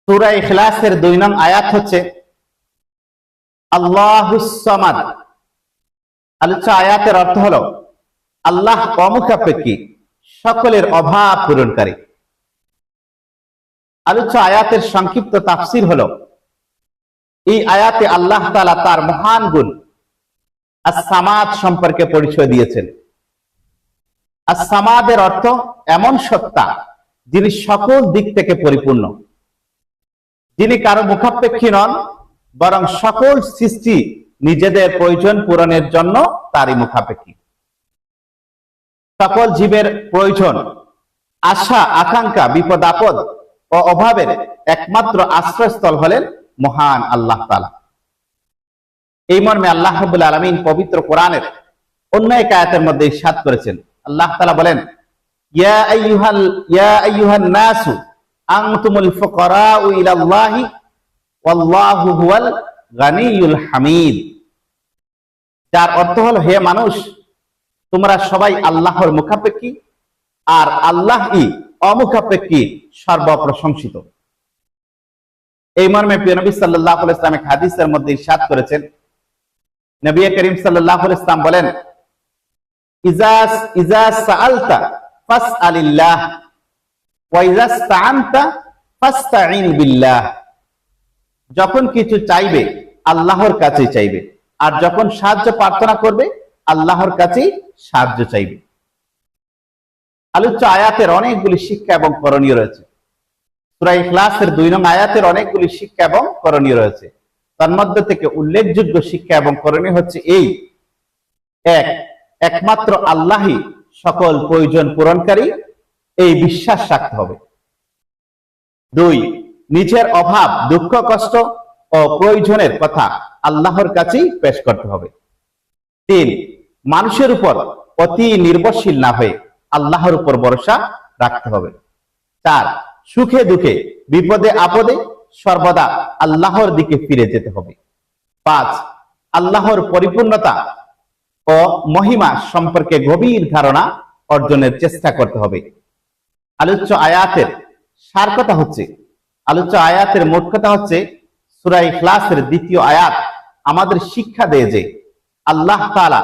সূরা ইখলাসের 2 নং আয়াত হচ্ছে আল্লাহুস সামাদ। আলোচ্য আয়াতের অর্থ হলো আল্লাহ অমুখাপেক্ষী, সকলের অভাব পূরণকারী। আলোচ্য আয়াতের সংক্ষিপ্ত তাফসীর হলো, এই আয়াতে আল্লাহ তাআলা তার মহান গুণ আস-সামাদ সম্পর্কে পরিচয় দিয়েছেন। আস-সামাদের অর্থ এমন সত্তা যিনি সকল দিক থেকে পরিপূর্ণ, যিনি কারো মুখাপেক্ষী নন, বরং সকল সৃষ্টি নিজেদের প্রয়োজন পূরণের জন্য তারই মুখাপেক্ষী। সকল জীবের প্রয়োজন, আশা আকাঙ্ক্ষা, বিপদ আপদ ও অভাবের একমাত্র আশ্রয়স্থল হলেন মহান আল্লাহ তাআলা। এই মর্মে আল্লাহ রাব্বুল আলামিন পবিত্র কোরআনের অন্য এক আয়াতের মধ্যে ইরশাদ করেছেন। আল্লাহ তাআলা বলেন, ইয়া আইয়ুহান নাসু আনতুমুল ফুকারাউ ইলাল্লাহি ওয়াল্লাহু হুয়াল গানিয়ুল হামিদ। যার অর্থ হলো, হে মানুষ, তোমরা সবাই আল্লাহর মুখাপেক্ষী, আর আল্লাহই অমুখাপেক্ষী, সর্বপ্রশংসিত। এই মর্মে প্রিয় নবী সাল্লাল্লাহু আলাইহি ওয়াসাল্লাম এক হাদিসের মধ্যে ইরশাদ করেছেন। নবী করিম সাল্লাল্লাহু আলাইহি ওয়াসাল্লাম বলেন, ইজা সাআলতা ফাসআলিল্লাহ ওয়া ইজা ইসতাআনতা ফাসতাঈন বিল্লাহ। যখন কিছু চাইবে আল্লাহর কাছে চাইবে, আর যখন সাহায্য প্রার্থনা করবে আল্লাহর কাছেই সাহায্য চাইবে। আলোচ্য আয়াতের অনেকগুলি শিক্ষা এবং করণীয় রয়েছে। সূরা ইখলাসের 2 নং আয়াতের অনেকগুলি শিক্ষা এবং করণীয় রয়েছে। তার মধ্যে থেকে উল্লেখযোগ্য শিক্ষা এবং করণীয় হচ্ছে এই: একমাত্র আল্লাহই সকল প্রয়োজন পূরণকারী, এই বিশ্বাস রাখতে হবে। 2, নিজের অভাব, দুঃখ, কষ্ট ও প্রয়োজনের কথা আল্লাহর কাছেই পেশ করতে হবে। 3, মানুষের উপর অতি নির্ভরশীল না হয়ে আল্লাহর উপর ভরসা রাখতে হবে। 4, সুখে দুঃখে, বিপদে আপদে সর্বদা আল্লাহর দিকে ফিরে যেতে হবে। 5, আল্লাহর পরিপূর্ণতা ও মহিমা সম্পর্কে গভীর ধারণা অর্জনের চেষ্টা করতে হবে। আলোচ্য আয়াতের সার কথা হচ্ছে, আলোচ্য আয়াতের মোট কথা হচ্ছে, সূরা ইখলাসের 2য় আয়াত আমাদের শিক্ষা দেয় যে আল্লাহ তাআলা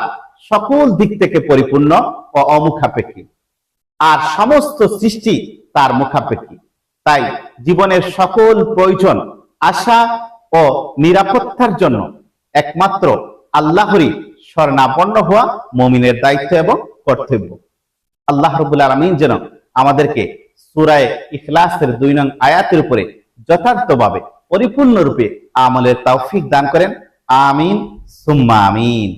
সকল দিক থেকে পরিপূর্ণ ও অমুখাপেক্ষী, আর সমস্ত সৃষ্টি তার মুখাপেক্ষী। তাই জীবনের সকল প্রয়োজন, আশা ও নিরাপত্তার জন্য একমাত্র আল্লাহরই শরণাপন্ন হওয়া মুমিনের দায়িত্ব এবং কর্তব্য। আল্লাহ রাব্বুল আলামিন যেন আমাদেরকে সূরা ইখলাসের 2 নং আয়াতের উপরে যথার্থভাবে পরিপূর্ণরূপে আমলের তৌফিক দান করেন। আমিন সুম্মা আমিন।